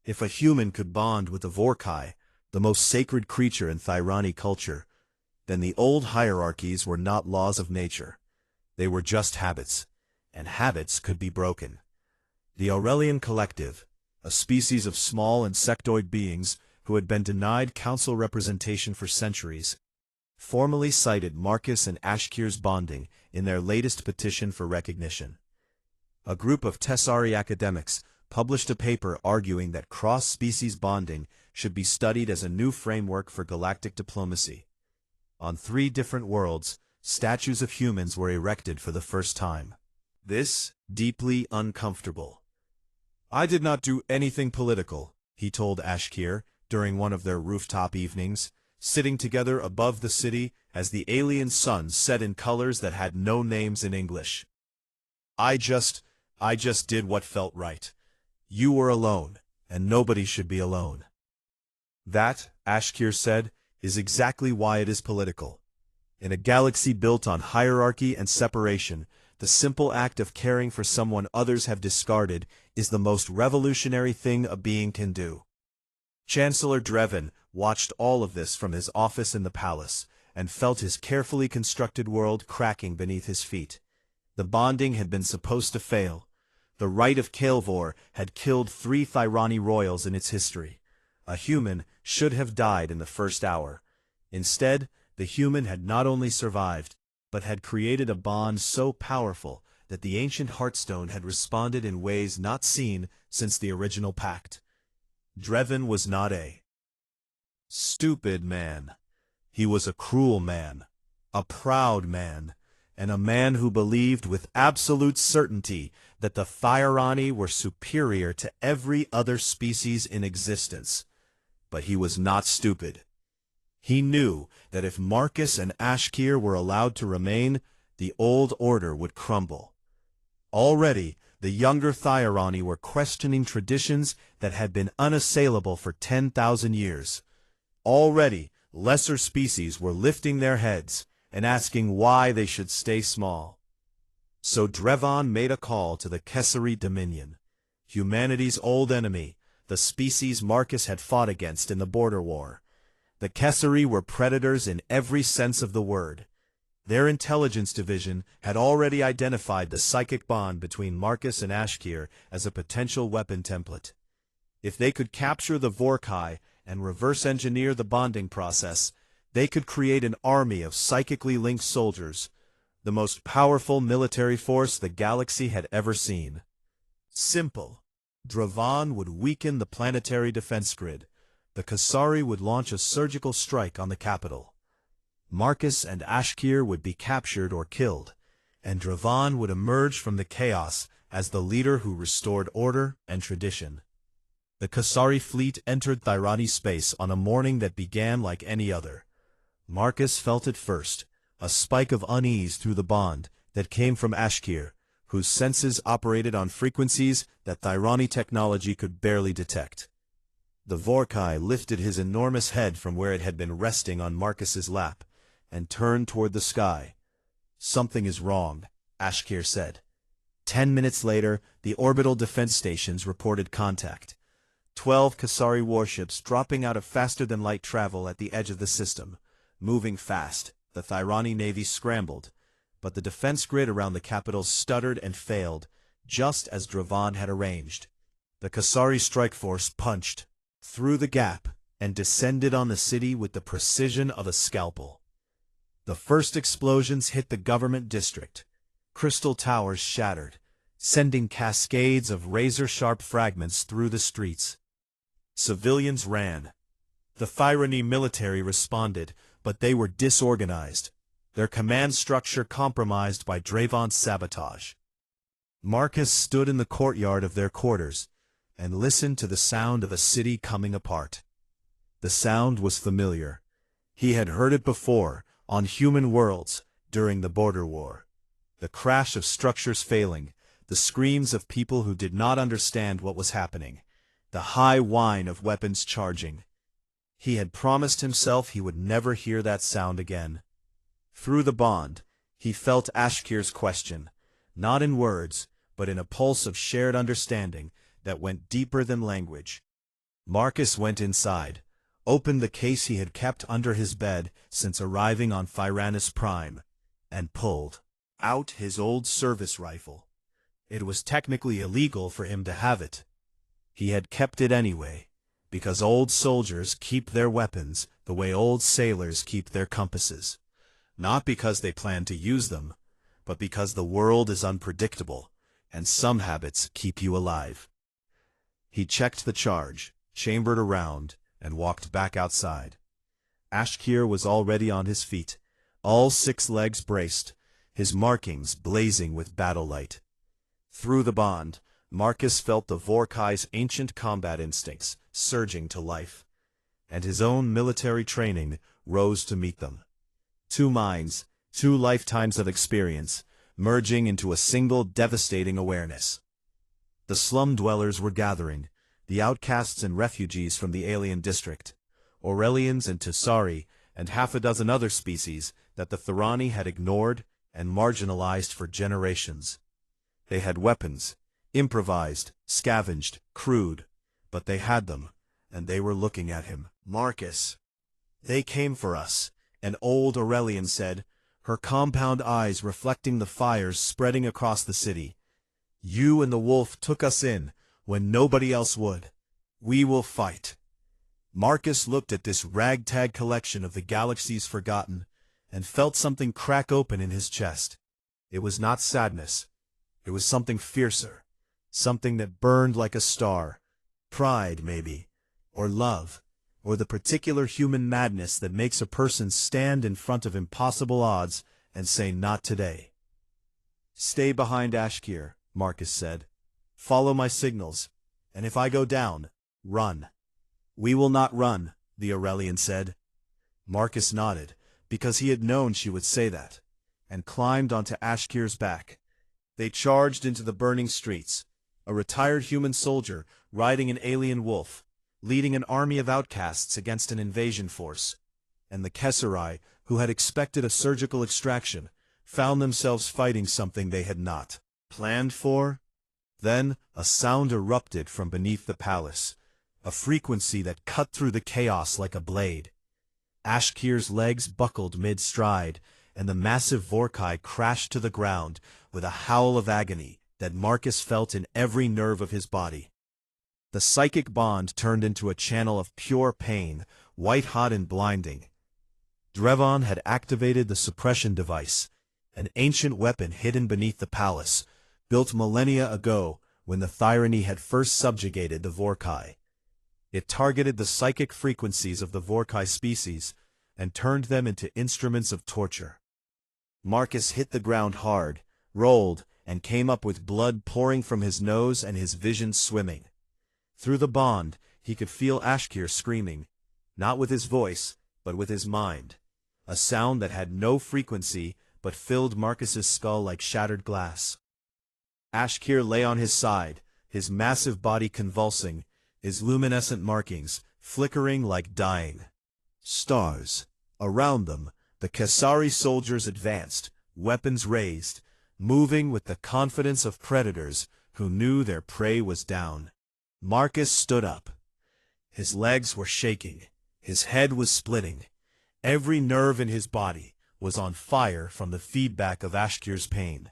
[SPEAKER 1] If a human could bond with the Vorkai, the most sacred creature in Thyrani culture, then the old hierarchies were not laws of nature. They were just habits, and habits could be broken. The Aurelian Collective, a species of small insectoid beings who had been denied council representation for centuries, formally cited Marcus and Ashkir's bonding in their latest petition for recognition. A group of Tessari academics published a paper arguing that cross-species bonding should be studied as a new framework for galactic diplomacy. On 3 different worlds, statues of humans were erected for the first time. This deeply uncomfortable. I did not do anything political, he told Ashkir during one of their rooftop evenings, sitting together above the city as the alien sun set in colors that had no names in English. I just did what felt right. You were alone, and nobody should be alone. That, Ashkir said, is exactly why it is political. In a galaxy built on hierarchy and separation, the simple act of caring for someone others have discarded is the most revolutionary thing a being can do. Chancellor Drevin watched all of this from his office in the palace, and felt his carefully constructed world cracking beneath his feet. The bonding had been supposed to fail. The Rite of Kael'vor had killed 3 Thyrani royals in its history. A human should have died in the first hour. Instead, the human had not only survived, but had created a bond so powerful that the ancient Heartstone had responded in ways not seen since the original pact. Drevin was not a stupid man. He was a cruel man, a proud man, and a man who believed with absolute certainty that the Thyrani were superior to every other species in existence. But he was not stupid. He knew that if Marcus and Ashkir were allowed to remain, the old order would crumble. Already, the younger Thyrani were questioning traditions that had been unassailable for 10,000 years. Already, lesser species were lifting their heads and asking why they should stay small. So Drevon made a call to the Kessari Dominion, humanity's old enemy, the species Marcus had fought against in the Border War. The Kessari were predators in every sense of the word. Their intelligence division had already identified the psychic bond between Marcus and Ashkir as a potential weapon template. If they could capture the Vorkai and reverse-engineer the bonding process, they could create an army of psychically linked soldiers, the most powerful military force the galaxy had ever seen. Simple. Drevon would weaken the planetary defense grid. The Kessari would launch a surgical strike on the capital. Marcus and Ashkir would be captured or killed, and Drevon would emerge from the chaos as the leader who restored order and tradition. The Kessari fleet entered Thyrani space on a morning that began like any other. Marcus felt it first, a spike of unease through the bond that came from Ashkir, whose senses operated on frequencies that Thyrani technology could barely detect. The Vorkai lifted his enormous head from where it had been resting on Marcus's lap, and turned toward the sky. Something is wrong, Ashkir said. 10 minutes later, the orbital defense stations reported contact. 12 Kessari warships dropping out of faster-than-light travel at the edge of the system. Moving fast, the Thyrani Navy scrambled, but the defense grid around the capital stuttered and failed, just as Drevon had arranged. The Kessari strike force punched through the gap and descended on the city with the precision of a scalpel. The first explosions hit the government district. Crystal towers shattered, sending cascades of razor-sharp fragments through the streets. Civilians ran. The Thyrani military responded, but they were disorganized, their command structure compromised by Draven's sabotage. Marcus stood in the courtyard of their quarters and listened to the sound of a city coming apart. The sound was familiar. He had heard it before, on human worlds, during the Border War. The crash of structures failing, the screams of people who did not understand what was happening, the high whine of weapons charging. He had promised himself he would never hear that sound again. Through the bond, he felt Ashkir's question, not in words, but in a pulse of shared understanding that went deeper than language. Marcus went inside, opened the case he had kept under his bed since arriving on Fyranus Prime, and pulled out his old service rifle. It was technically illegal for him to have it. He had kept it anyway, because old soldiers keep their weapons the way old sailors keep their compasses. Not because they plan to use them, but because the world is unpredictable, and some habits keep you alive. He checked the charge, chambered around, and walked back outside. Ashkir was already on his feet, all 6 legs braced, his markings blazing with battle light. Through the bond, Marcus felt the Vorkai's ancient combat instincts surging to life, and his own military training rose to meet them. 2 minds, 2 lifetimes of experience, merging into a single devastating awareness. The slum dwellers were gathering, the outcasts and refugees from the alien district, Aurelians and Tessari, and half a dozen other species that the Thorani had ignored and marginalized for generations. They had weapons, improvised, scavenged, crude, but they had them, and they were looking at him. Marcus. They came for us, an old Aurelian said, her compound eyes reflecting the fires spreading across the city. You and the wolf took us in when nobody else would. We will fight. Marcus looked at this ragtag collection of the galaxy's forgotten and felt something crack open in his chest. It was not sadness. It was something fiercer, something that burned like a star. Pride, maybe, or love, or the particular human madness that makes a person stand in front of impossible odds and say, "Not today." "Stay behind Ashkir," Marcus said. "Follow my signals, and if I go down, run." "We will not run," the Aurelian said. Marcus nodded, because he had known she would say that, and climbed onto Ashkir's back. They charged into the burning streets, a retired human soldier riding an alien wolf, leading an army of outcasts against an invasion force, and the Kesserai, who had expected a surgical extraction, found themselves fighting something they had not planned for. Then a sound erupted from beneath the palace, a frequency that cut through the chaos like a blade. Ashkir's legs buckled mid-stride, and the massive Vorkai crashed to the ground with a howl of agony that Marcus felt in every nerve of his body. The psychic bond turned into a channel of pure pain, white-hot and blinding. Draven had activated the suppression device, an ancient weapon hidden beneath the palace, built millennia ago when the Thyrany had first subjugated the Vorkai. It targeted the psychic frequencies of the Vorkai species and turned them into instruments of torture. Marcus hit the ground hard, rolled, and came up with blood pouring from his nose and his vision swimming. Through the bond, he could feel Ashkir screaming, not with his voice, but with his mind, a sound that had no frequency but filled Marcus's skull like shattered glass. Ashkir lay on his side, his massive body convulsing, his luminescent markings flickering like dying stars. Around them, the Kesari soldiers advanced, weapons raised, moving with the confidence of predators who knew their prey was down. Marcus stood up. His legs were shaking, his head was splitting. Every nerve in his body was on fire from the feedback of Ashkir's pain.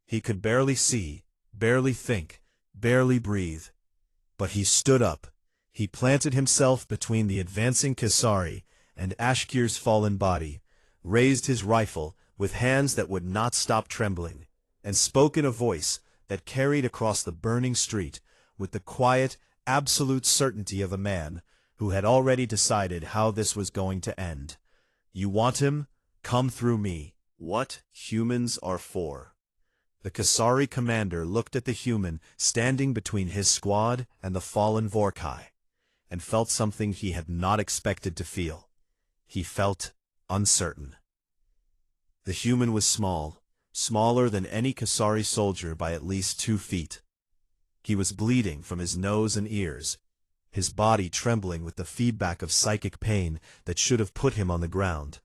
[SPEAKER 1] He could barely see, barely think, barely breathe. But he stood up. He planted himself between the advancing Kesari and Ashkir's fallen body, raised his rifle with hands that would not stop trembling, and spoke in a voice that carried across the burning street with the quiet, absolute certainty of a man who had already decided how this was going to end. "You want him? Come through me. What humans are for. The Kasari commander looked at the human standing between his squad and the fallen Vorkai, and felt something he had not expected to feel. He felt uncertain. The human was small, smaller than any Kasari soldier by at least 2 feet. He was bleeding from his nose and ears, his body trembling with the feedback of psychic pain that should have put him on the ground.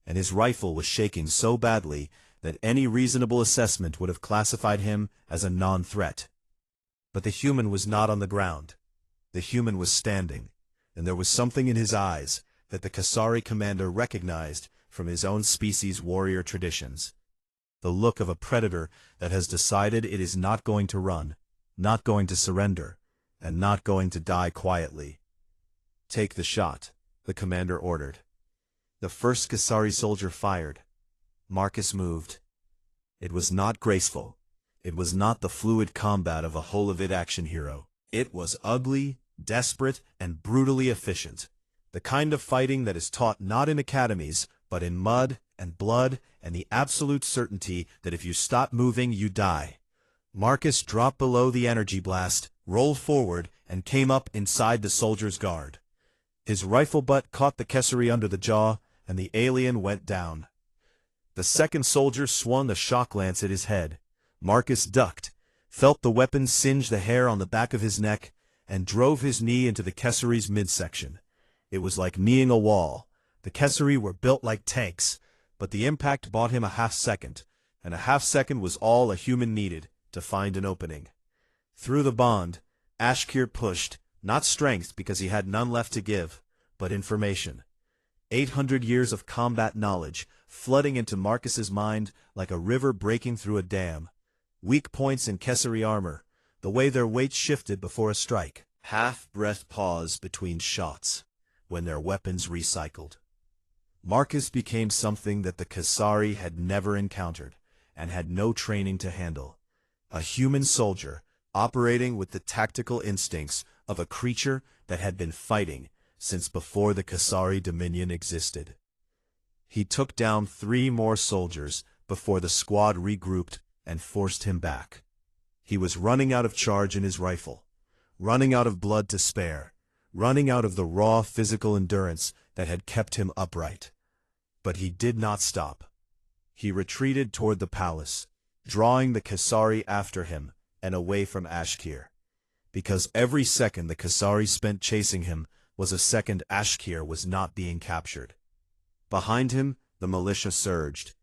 [SPEAKER 1] And his rifle was shaking so badly that any reasonable assessment would have classified him as a non-threat. But the human was not on the ground. The human was standing, and there was something in his eyes that the Kasari commander recognized from his own species' warrior traditions. The look of a predator that has decided it is not going to run, not going to surrender, and not going to die quietly. Take the shot, the commander ordered. The first Kasari soldier fired. Marcus moved. It was not graceful. It was not the fluid combat of a whole-of-it action hero. It was ugly, desperate, and brutally efficient. The kind of fighting that is taught not in academies, but in mud and blood and the absolute certainty that if you stop moving, you die. Marcus dropped below the energy blast, rolled forward, and came up inside the soldier's guard. His rifle butt caught the Kesari under the jaw, and the alien went down. The second soldier swung a shock lance at his head. Marcus ducked, felt the weapon singe the hair on the back of his neck, and drove his knee into the Kesari's midsection. It was like kneeing a wall. The Kesari were built like tanks, but the impact bought him a half-second, and a half-second was all a human needed to find an opening. Through the bond, Ashkir pushed, not strength because he had none left to give, but information. 800 years of combat knowledge flooding into Marcus's mind like a river breaking through a dam. Weak points in Kesari armor, the way their weight shifted before a strike. Half-breath pause between shots, when their weapons recycled. Marcus became something that the Kasari had never encountered, and had no training to handle. A human soldier, operating with the tactical instincts of a creature that had been fighting since before the Kasari Dominion existed. He took down 3 more soldiers before the squad regrouped and forced him back. He was running out of charge in his rifle, running out of blood to spare, running out of the raw physical endurance that had kept him upright. But he did not stop. He retreated toward the palace, drawing the Kasari after him and away from Ashkir. Because every second the Kasari spent chasing him was a second Ashkir was not being captured. Behind him, the militia surged.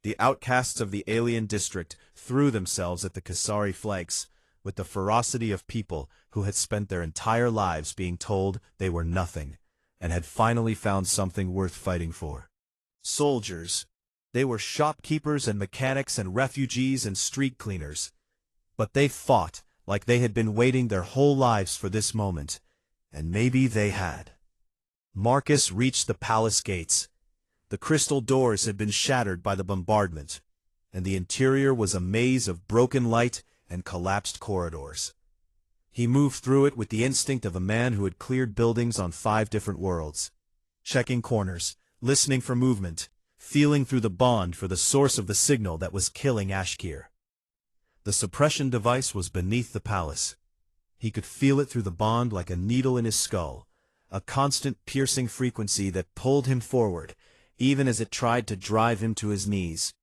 [SPEAKER 1] The outcasts of the alien district threw themselves at the Kasari flanks with the ferocity of people who had spent their entire lives being told they were nothing, and had finally found something worth fighting for. Soldiers. They were shopkeepers and mechanics and refugees and street cleaners. But they fought like they had been waiting their whole lives for this moment, and maybe they had. Marcus reached the palace gates. The crystal doors had been shattered by the bombardment, and the interior was a maze of broken light and collapsed corridors. He moved through it with the instinct of a man who had cleared buildings on 5 different worlds, checking corners, listening for movement, feeling through the bond for the source of the signal that was killing Ashkir. The suppression device was beneath the palace. He could feel it through the bond like a needle in his skull, a constant piercing frequency that pulled him forward, even as it tried to drive him to his knees.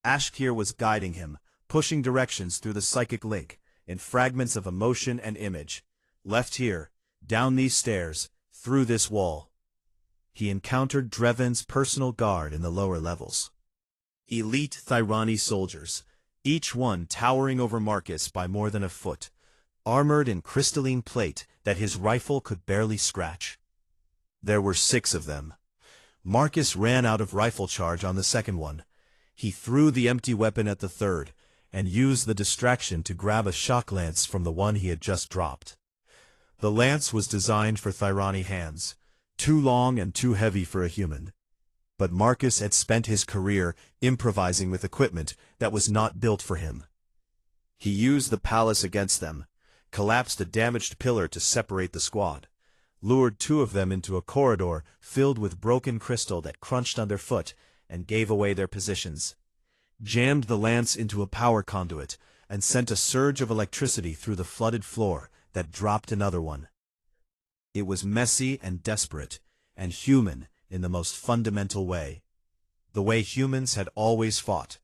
[SPEAKER 1] Ashkir was guiding him, pushing directions through the psychic link, in fragments of emotion and image. Left here, down these stairs, through this wall. He encountered Dreven's personal guard in the lower levels. Elite Thyrani soldiers, each one towering over Marcus by more than a foot, armored in crystalline plate that his rifle could barely scratch. There were 6 of them. Marcus ran out of rifle charge on the second one. He threw the empty weapon at the third, and used the distraction to grab a shock lance from the one he had just dropped. The lance was designed for Thyrani hands, too long and too heavy for a human. But Marcus had spent his career improvising with equipment that was not built for him. He used the palace against them, collapsed a damaged pillar to separate the squad, lured 2 of them into a corridor filled with broken crystal that crunched underfoot, and gave away their positions, jammed the lance into a power conduit, and sent a surge of electricity through the flooded floor that dropped another one. It was messy and desperate, and human in the most fundamental way. The way humans had always fought.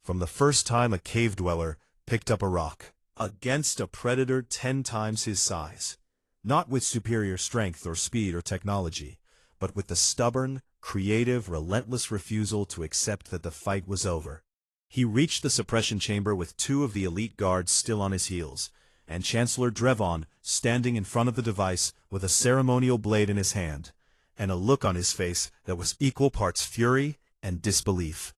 [SPEAKER 1] From the first time a cave dweller picked up a rock against a predator 10 times his size. Not with superior strength or speed or technology, but with the stubborn, creative, relentless refusal to accept that the fight was over. He reached the suppression chamber with 2 of the elite guards still on his heels, and Chancellor Drevon standing in front of the device with a ceremonial blade in his hand, and a look on his face that was equal parts fury and disbelief.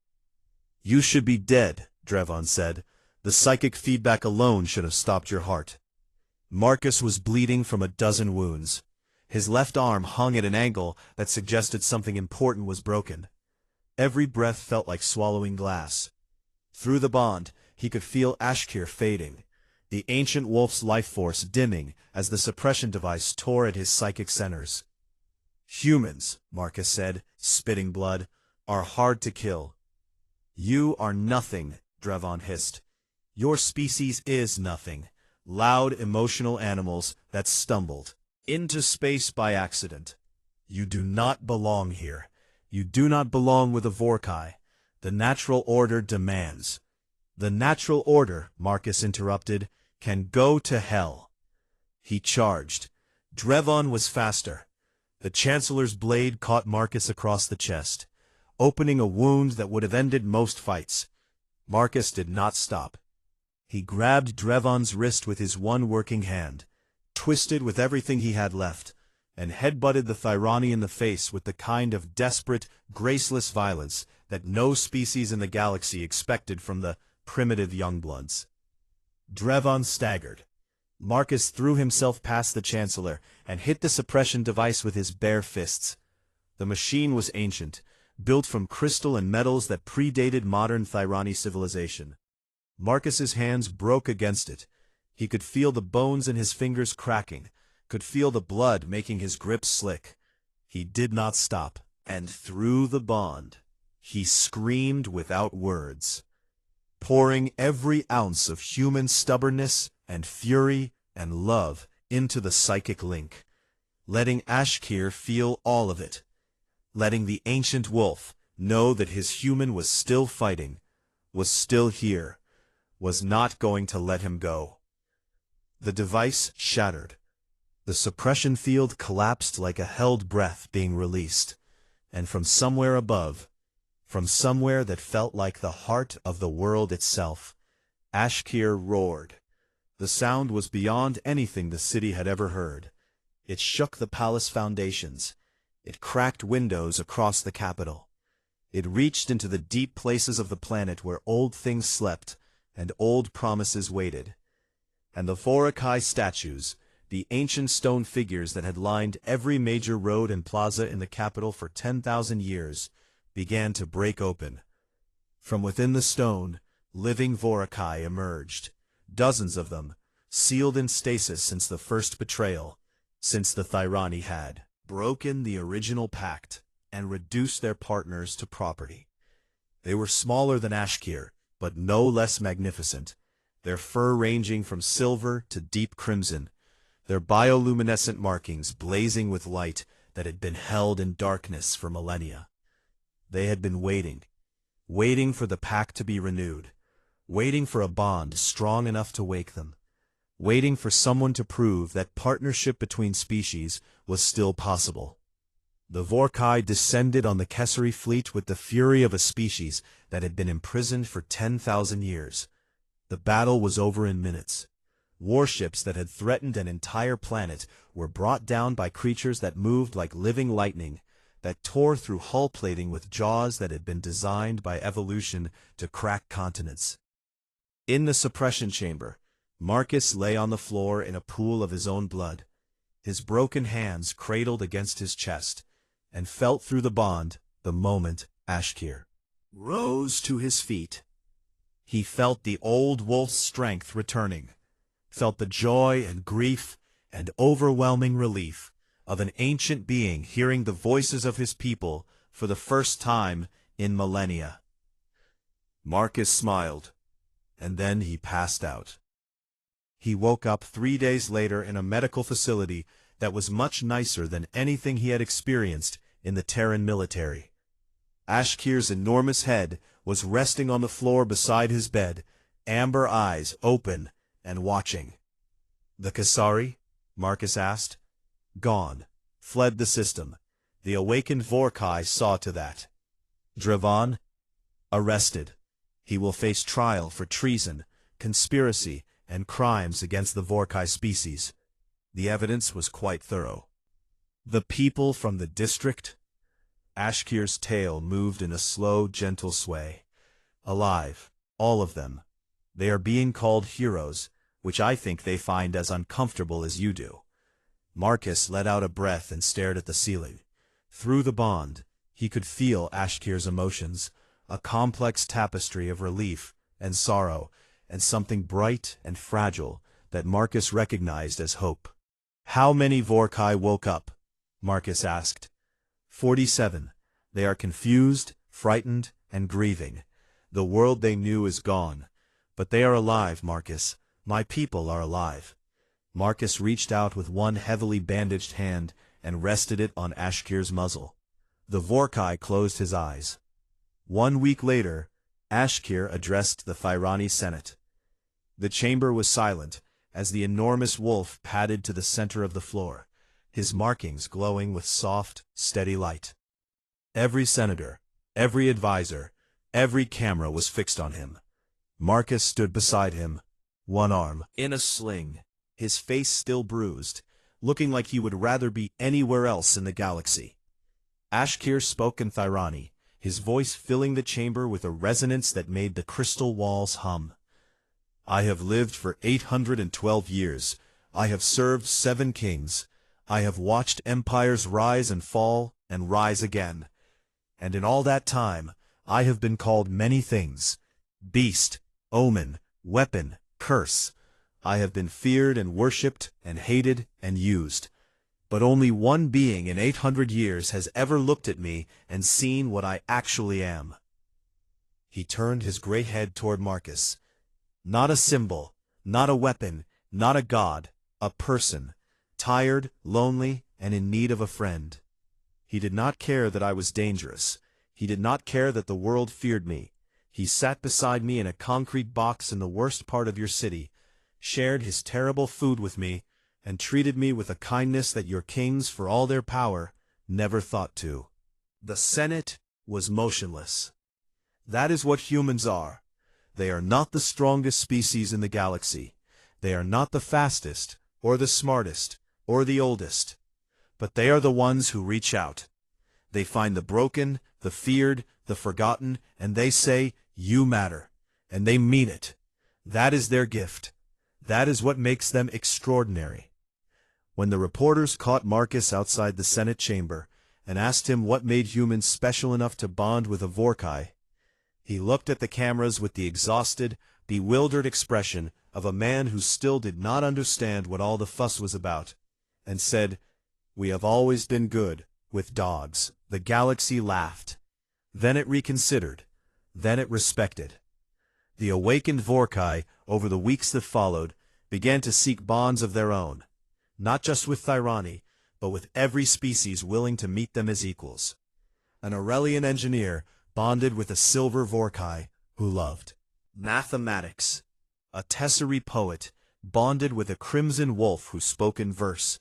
[SPEAKER 1] "You should be dead," Drevon said. "The psychic feedback alone should have stopped your heart." Marcus was bleeding from a dozen wounds. His left arm hung at an angle that suggested something important was broken. Every breath felt like swallowing glass. Through the bond, he could feel Ashkir fading, the ancient wolf's life force dimming as the suppression device tore at his psychic centers. "Humans," Marcus said, spitting blood, "are hard to kill." "You are nothing," Drevon hissed. "Your species is nothing. Loud, emotional animals that stumbled into space by accident. You do not belong here. You do not belong with the Vorkai. The natural order demands." "The natural order," Marcus interrupted, "can go to hell." He charged. Drevon was faster. The Chancellor's blade caught Marcus across the chest, opening a wound that would have ended most fights. Marcus did not stop. He grabbed Drevon's wrist with his one working hand, twisted with everything he had left, and headbutted the Thyrani in the face with the kind of desperate, graceless violence that no species in the galaxy expected from the primitive youngbloods. Drevon staggered. Marcus threw himself past the Chancellor and hit the suppression device with his bare fists. The machine was ancient, built from crystal and metals that predated modern Thyrani civilization. Marcus's hands broke against it. He could feel the bones in his fingers cracking, could feel the blood making his grip slick. He did not stop, and through the bond, he screamed without words, pouring every ounce of human stubbornness and fury and love into the psychic link, letting Ashkir feel all of it, letting the ancient wolf know that his human was still fighting, was still here, was not going to let him go. The device shattered. The suppression field collapsed like a held breath being released, and from somewhere above, from somewhere that felt like the heart of the world itself, Ashkir roared. The sound was beyond anything the city had ever heard. It shook the palace foundations. It cracked windows across the capital. It reached into the deep places of the planet where old things slept and old promises waited. And the Vorkai statues, the ancient stone figures that had lined every major road and plaza in the capital for 10,000 years, began to break open. From within the stone, living Vorkai emerged, dozens of them, sealed in stasis since the first betrayal, since the Thyrani had broken the original pact and reduced their partners to property. They were smaller than Ashkir, but no less magnificent, their fur ranging from silver to deep crimson, their bioluminescent markings blazing with light that had been held in darkness for millennia. They had been waiting for the pact to be renewed, waiting for a bond strong enough to wake them, waiting for someone to prove that partnership between species was still possible. The Vorkai descended on the Kessari fleet with the fury of a species that had been imprisoned for 10,000 years. The battle was over in minutes. Warships that had threatened an entire planet were brought down by creatures that moved like living lightning, that tore through hull plating with jaws that had been designed by evolution to crack continents. In the suppression chamber, Marcus lay on the floor in a pool of his own blood, his broken hands cradled against his chest, and felt through the bond the moment Ashkir rose to his feet. He felt the old wolf's strength returning, felt the joy and grief and overwhelming relief of an ancient being hearing the voices of his people for the first time in millennia. Marcus smiled, and then he passed out. He woke up 3 days later in a medical facility that was much nicer than anything he had experienced in the Terran military. Ashkir's enormous head was resting on the floor beside his bed, amber eyes open and watching. "The Kasari?" Marcus asked. "Gone. Fled the system. The awakened Vorkai saw to that." "Dravan?" "Arrested. He will face trial for treason, conspiracy, and crimes against the Vorkai species." The evidence was quite thorough. "The people from the district?" Ashkir's tail moved in a slow, gentle sway. "Alive. All of them. They are being called heroes, which I think they find as uncomfortable as you do." Marcus let out a breath and stared at the ceiling. Through the bond, he could feel Ashkir's emotions, a complex tapestry of relief and sorrow, and something bright and fragile that Marcus recognized as hope. "How many Vorkai woke up?" Marcus asked. 47. They are confused, frightened, and grieving. The world they knew is gone. But they are alive, Marcus. My people are alive. Marcus reached out with one heavily bandaged hand and rested it on Ashkir's muzzle. The Vorkai closed his eyes. 1 week later, Ashkir addressed the Thyrani Senate. The chamber was silent as the enormous wolf padded to the center of the floor, his markings glowing with soft, steady light. Every senator, every advisor, every camera was fixed on him. Marcus stood beside him, one arm in a sling, his face still bruised, looking like he would rather be anywhere else in the galaxy. Ashkir spoke in Thyrani, his voice filling the chamber with a resonance that made the crystal walls hum. "I have lived for 812 years. I have served 7 kings. I have watched empires rise and fall and rise again. And in all that time, I have been called many things: beast, omen, weapon, curse. I have been feared and worshipped and hated and used. But only one being in 800 years has ever looked at me and seen what I actually am." He turned his gray head toward Marcus. "Not a symbol, not a weapon, not a god, a person, tired, lonely, and in need of a friend. He did not care that I was dangerous. He did not care that the world feared me. He sat beside me in a concrete box in the worst part of your city, shared his terrible food with me, and treated me with a kindness that your kings, for all their power, never thought to." The Senate was motionless. That is what humans are. They are not the strongest species in the galaxy. They are not the fastest, or the smartest, or the oldest. But they are the ones who reach out. They find the broken, the feared, the forgotten, and they say, "You matter." And they mean it. That is their gift. That is what makes them extraordinary. When the reporters caught Marcus outside the Senate chamber and asked him what made humans special enough to bond with a Vorkai, he looked at the cameras with the exhausted, bewildered expression of a man who still did not understand what all the fuss was about, and said, "We have always been good with dogs." The galaxy laughed. Then it reconsidered. Then it respected. The awakened Vorkai, over the weeks that followed, began to seek bonds of their own, not just with Thyrani, but with every species willing to meet them as equals. An Aurelian engineer bonded with a silver Vorkai who loved mathematics. A Tessari poet bonded with a crimson wolf who spoke in verse.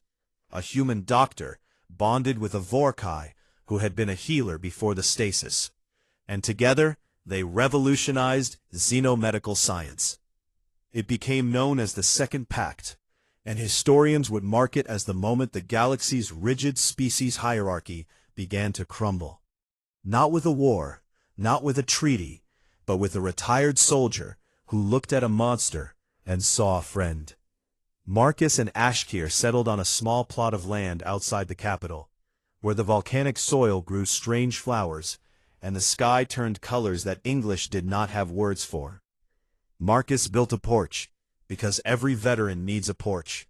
[SPEAKER 1] A human doctor bonded with a Vorkai who had been a healer before the stasis. And together, they revolutionized xenomedical science. It became known as the Second Pact, and historians would mark it as the moment the galaxy's rigid species hierarchy began to crumble. Not with a war, not with a treaty, but with a retired soldier who looked at a monster and saw a friend. Marcus and Ashkir settled on a small plot of land outside the capital, where the volcanic soil grew strange flowers, and the sky turned colors that English did not have words for. Marcus built a porch, because every veteran needs a porch,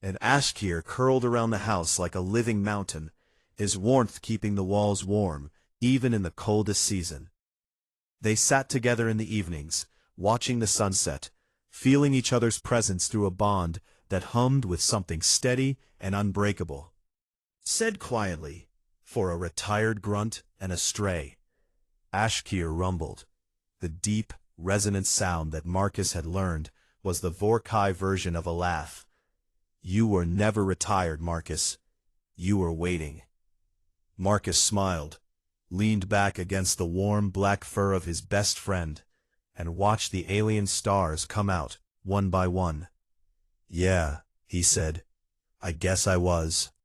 [SPEAKER 1] and Ashkir curled around the house like a living mountain, his warmth keeping the walls warm, even in the coldest season. They sat together in the evenings, watching the sunset, feeling each other's presence through a bond that hummed with something steady and unbreakable. Said quietly, for a retired grunt and a stray. Ashkir rumbled. The deep, resonant sound that Marcus had learned was the Vorkai version of a laugh. You were never retired, Marcus. You were waiting. Marcus smiled, leaned back against the warm black fur of his best friend, and watched the alien stars come out, one by one. Yeah, he said. I guess I was.